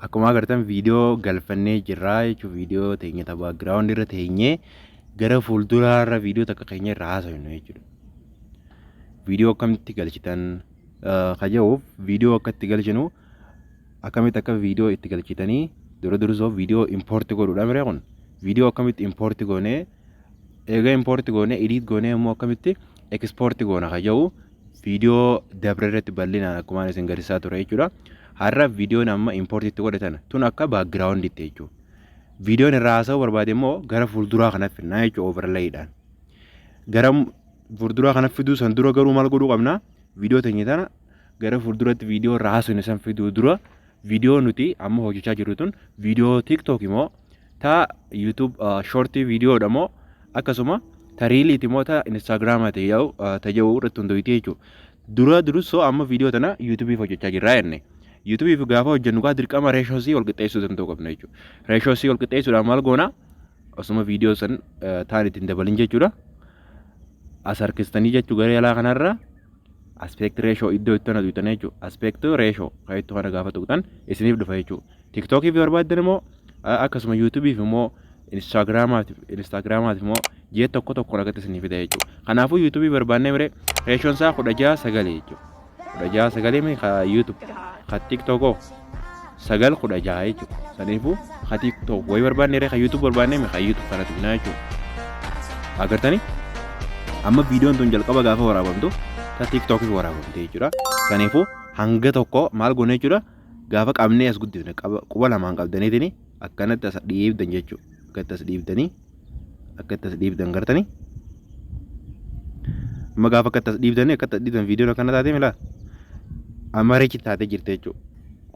akkuma agartan viidiyoo galfannee jirraa jechuun viidiyoo teenye ta background irra teenye gara fuulduraarra viidiyoo takka keenya irra haasofnu jechuudha. Viidiyoo akkamitti galchitan kajaa'uuf viidiyoo akkatti galchinu akkamitti akka viidiyoo itti galchitanii dursoo viidiyoo import godhuudha miree kun viidiyoo akkamitti import goonee eega import goonee edit goonee immoo akkamitti export goona kajaa'u viidiyoo dabre irratti bal'inaan akkuma isin gadisaa ture jechuudha. Har'a viidiyoon amma import itti godhatan tun akka background itti jechuudha. Viidiyoon irraa haasa'uu barbaade immoo gara fuulduraa kana fidnaa jechuudha overlayidhaan. Gara fuulduraa kana fiduu san dura garuu maal godhuu qabna? Viidiyoo teenya tana gara fuulduratti viidiyoo irraa haasofne san fiduu dura viidiyoo nuti amma hojjechaa jirru tun viidiyoo TikTok immoo ta YouTube short viidiyoodha moo akkasuma ta reeliti immoo ta Instagram ta'uu irratti hundoyti jechuudha. Dursoo amma viidiyoo tana YouTube hojjechaa jirraa jenne. YouTube gaafa hojjennu gaa dirqama ratio C wal qixxeessuu danda'u qabna jechuudha. Ratio C wal qixxeessuudhaan maal goona? Osuma viidiyoo san taan ittiin dabalin jechuudha. As harkistanii jechuu gara yaalaa kanarra aspect ratio iddoo itti ana tuqxan jechuudha. Aspect ratio kan itti kana gaafa tuqxan isiniif dhufa jechuudha. TikTokiif barbaaddan immoo akkasuma YouTubeif immoo Instagramaatiif immoo jee tokko tokkoon akkatti isiniif fida jechuudha. Kanaafuu YouTube barbaannee mire ratioon isaa 16:9 jechuudha. 16:9 mi ka YouTube ka TikTok 9:16 jechuudha. Saniifuu ka TikTok way barbaannee ka YouTube barbaannee mi ka YouTube kana tuqnaa jechuudha. Agartanii amma viidiyoon tun jalqaba gaafa waraabamtu ta TikTok fi waraabamte jechuudha. Saniifuu hanga tokko maal goone jechuudha gaafa qabnee as guddifne quba lamaan qabdaniitini akkanatti as dhiibdan jechuudha. Akkatti as dhiibdanii akkatti as dhiibdan gartanii amma gaafa akkatti as dhiibdanii akkatti as dhiibdan viidiyoon akkana taatee milaa amma reechi taatee jirti jechuudha.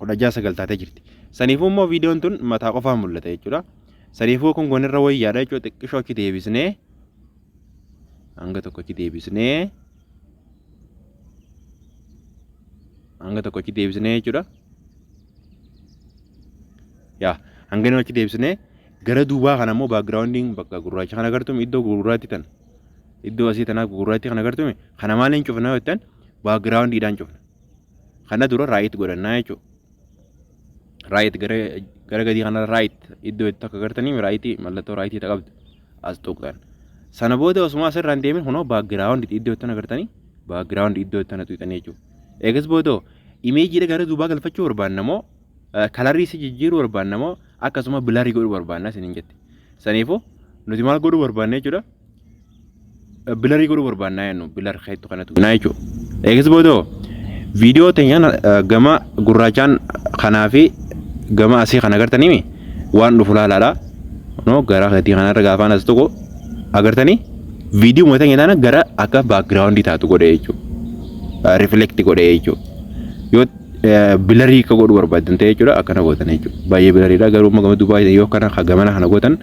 16:9 taatee jirti. Saniifuu immoo viidiyoon tun mataa qofaan mul'ata jechuudha. Saniifuu kun goonirra wayyaadha jechuudha. Xiqqishoo achi deebisnee hanga tokko achi deebisnee jechuudha. Yaa hanga inni achi deebisnee gara duubaa kana immoo backgrounding bakka gurraacha kana agartume iddoo gurraatti tan iddoo asii tanaaf gurraatti kana agartume kana maaliin cufna yoo ta'an backgroundidhaan cufna. Kana dura right godhannaa jechuudha. Right gara gadii kana right iddoo itti akka agartanii right mallattoo right ta qabdu as tuqxan. Sana booda osuma asirraan deemin hunoo background iddoo itti agartanii background iddoo itti tuqxanii jechuudha. Eegas booda imeejii gara duubaa galfachuu barbaanna moo kalarii si jijjiiruu barbaanna moo akkasuma bilarii godhuu barbaanna isiniin jette. Saniifuu nuti maal godhuu barbaanna jechuudha. Bilarii godhuu barbaanna jennu bilar keetu kana tuqnaa jechuudha. Eegas booda viidiyoo teenya gama gurraachaan kanaa fi gama asii kana agartanii waan dhufu laalaadha. No gara keetii kanarra gaafaan as tuqu agartanii viidiyoo mootii teenya gara akka background taatu godhe jechuudha. Reflect godhe jechuudha. Yoo bilarii ka godhuu barbaadan ta'e jechuudha akkana gootan jechuudha. Baay'ee bilariidha garuu gama duubaa yoo kana gamana kana gootan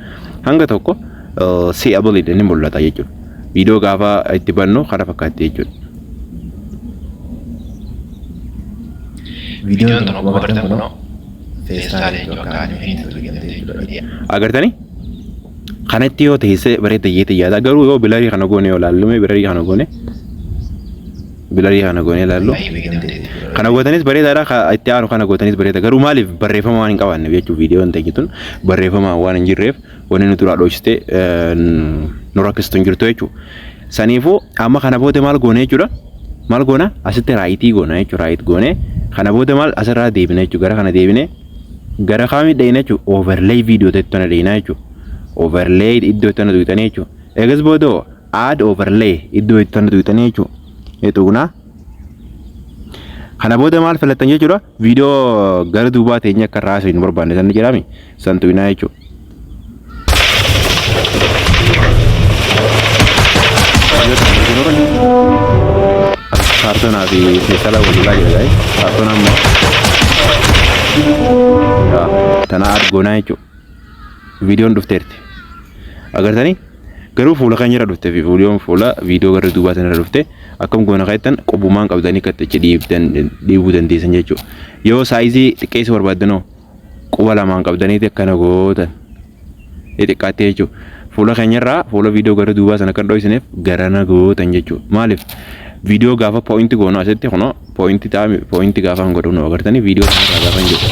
hanga tokko see'able ni mul'ata jechuudha. Viidiyoo gaafa itti bannu kana fakkaatti jechuudha. Viidiyoon tun akkuma agartan kunoo feestaalee yookaan agartanii kanatti yoo teessee bareeda yeete yaada garuu yoo bilarii kana goone yoo laallume bilarii kana goone laallu kana gootanis bareedaadha itti aanu kana gootanis bareeda garuu maaliif barreeffama waan hin qabaanneef jechuudha. Viidiyoon teenya tun barreeffama waan hin jirreef wanni nuti dura dhoksite nu rakkistu hin jirtu jechuudha. Saniifuu amma kana booda maal goone jechuudha. Maal goona asitti raayitii goona jechuudha. Raayit goone kana booda maal asirraa deebine jechuudha. Gara kana deebine gara kaamii dhayina jechuudha. Overlay viidiyoo ta'e tana dhayina jechuudha. Overlay iddoo tana tuqxanii jechuudha. Eegas booda add overlay iddoo tana tuqxanii jechuudha. Eetuunaa kana booda maal filattan jechuudha. Viidiyoo gara duubaa teenya akka irraa hin barbaanne san jedhami san tuqinaa jechuudha. Kartonaa fi meeshaa walirraa jira gaa'e kartonaa immoo tana argoonaa jechuudha. Viidiyoon dhufteerti agartanii garuu fuula kan jira dhufte fi fuula viidiyoo gara duubaa sana dhufte akkam goona kaayettan qubumaan qabdanii kattachi dhiibuu dandeessan jechuudha. Yoo saayizii xiqqeessa barbaaddanoo quba lamaan qabdanii akkana gootan xiqqaatte jechuudha. Fuula keenyarraa fuula viidiyoo gara duubaa sana kan dho'isneef garana gootan jechuudha. Maaliif video gaafa point goona asitti kuno point gaafa godhuun agartanii video kana gaafa hin jiru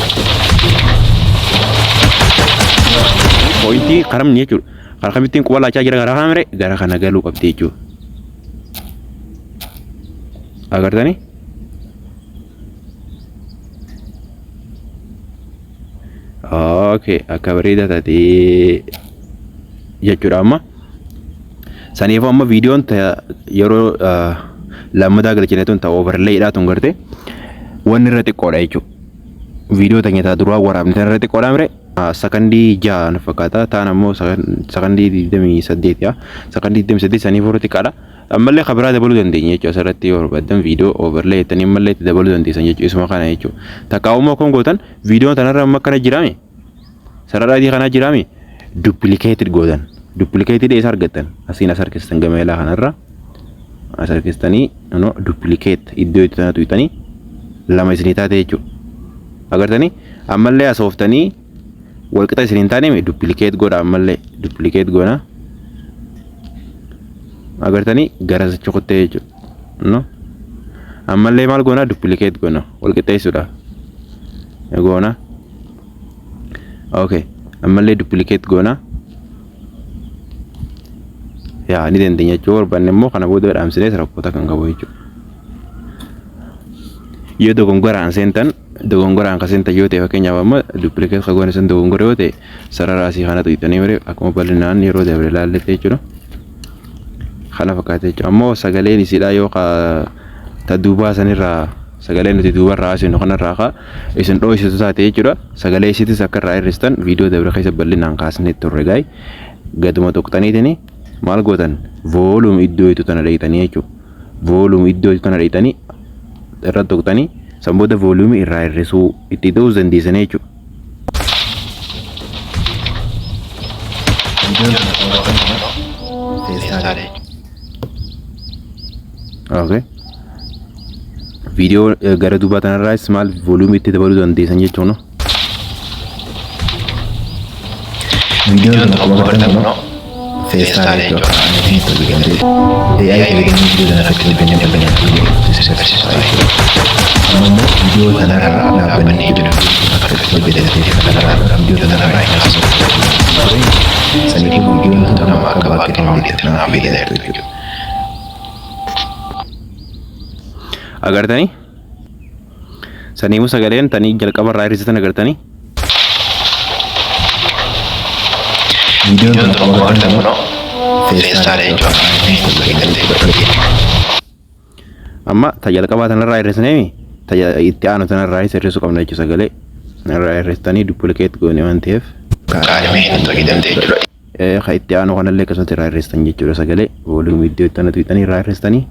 pointii karamni jechuudha. Karaa kamittiin quba laachaa jira gara kaamire gara kana galuu qabdi jechuudha. Agartanii? Okay, akka bareedaa taatee jechuudha amma. Saniif amma viidiyoon yeroo lammataa galchine tun ta'u overlayidhaa tun garte wanni irra xiqqoodha jechuudha. Viidiyoo teenyataa duraa waraabni irra xiqqoodha mire sakandii 6 fakkaata ta'an ammoo sakandii 28 yaa sakandii 28 saniif irra xiqqaadha. Ammallee kabiraa dabaluu dandeenya jechuudha asirratti yoo barbaadan viidiyoo overlay tanii ammallee itti dabaluu dandeessan jechuudha isuma kana jechuudha. Takkaawummaa kun gootan viidiyoon tanarra amma akkana jiraame sarara adii kana jiraame duplicated gootan. Duplicated isa argattan asiin as harkistan gama ilaa kanarra as harkistanii duplicate iddoo itti tanatu itanii lama isinii taate jechuudha. Agartanii ammallee asooftanii walqixa isin hin taane duplicate godha ammallee duplicate godha. Agartanii gara chokottee jechuudha. Ammallee maal goona duplicate goona walqixxeessuudha. Goona. Okay. Ammallee duplicate goona. Yaa ni dandeenya jechuudha barbaanne immoo kana booda dhaamsinee rakkoota kan qabu jechuudha. Yoo dogongoraan seentan dogongoraan kaseentan yoo ta'e fakkeenyaaf amma duplicate ka goone san dogongora yoo ta'e sarara asii kanatu itanii mire akkuma bal'inaan yeroo dabre ilaallate jechuudha. Kana fakkaate jechuudha. Ammoo sagaleen isiidhaa yoo ta duubaa sanirraa sagaleen nuti duubarraa asinu kanarraa ka isin dhooyisitu taate jechuudha. Sagalee isiitis akka irraa hirristan viidiyoo dabre keessa bal'inaan kaasnee turre gaay gaduma tuqxaniitini maal gootan volume iddoo itu tana dheeytanii jechuudha. Volume iddoo itu tana dheeytanii irra tuqxanii san booda volume irraa hirrisuu itti ta'uu dandeessanii jechuudha. Okay. Video gara duubaa tanarraa maal volume itti dabaluu dandeessan jechuudha. Video tokko barbaadamu feestaalee yookaan AI fayyadamuun video kana irratti hojjennee video kanarraa dhaabbannee jiru akka video kanarraa saniif video nama akka baakgiraawundiitti nama fayyadamu jechuudha. Agartanii saniimu sagaleen tanii jalqaba irraa hirrisatan agartanii. Video tokko barbaadamu feestaalee yookaan amma jalqabaa tanarraa hirrisneemi itti aanu tanarraa hirrisuu qabna jechuudha sagalee irraa hirristanii duplicate goone waan ta'eef kaadhimee hin fayyadamte jechuudha. Itti aanu kanallee akkasumatti irraa hirristan jechuudha sagalee volume iddoo itti tanatu itanii irraa hirristanii.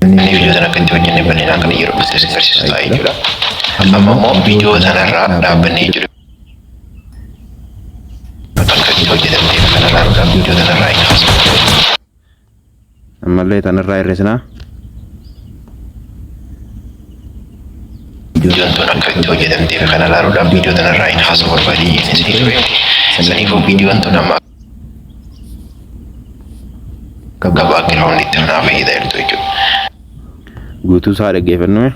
Ini video sana kan tujuannya benar kan hero bisnis versi saya juga. Amma mau video sana dhaabbannee jiru. Kan video jedhamte kana laruudhaan video sana irraa hin haasa'u. Ammallee tanarraa hirrisnaa. Videoon tun akka video jedhamte kana laruudhaan video sana irraa hin haasa'u barbaadee isin ture. Saniifuu videoon tun amma akka baakgiraawundiitti nama fayyada jechuudha. Guutuu isaa dhaggeeffannoo.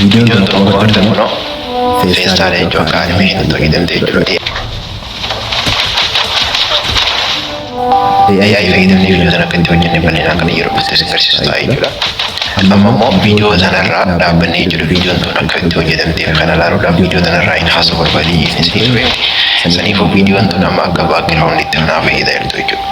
Videoon tokko barbaadamu feestaalee yookaan hin fayyadamte jechuudha. AI fayyadamne video sana kan hojjennee bal'inaan kan yeroo bisnis versi saya jechuudha. Amma mau video sanarraa dhaabbannee jiru videoon tun akka itti hojjetamteef kana laaluudhaan video sanarraa hin haasa'u barbaadee isin ture. Saniifuu videoon tun amma akka baakgiraawundiitti nama fayyada jechuudha.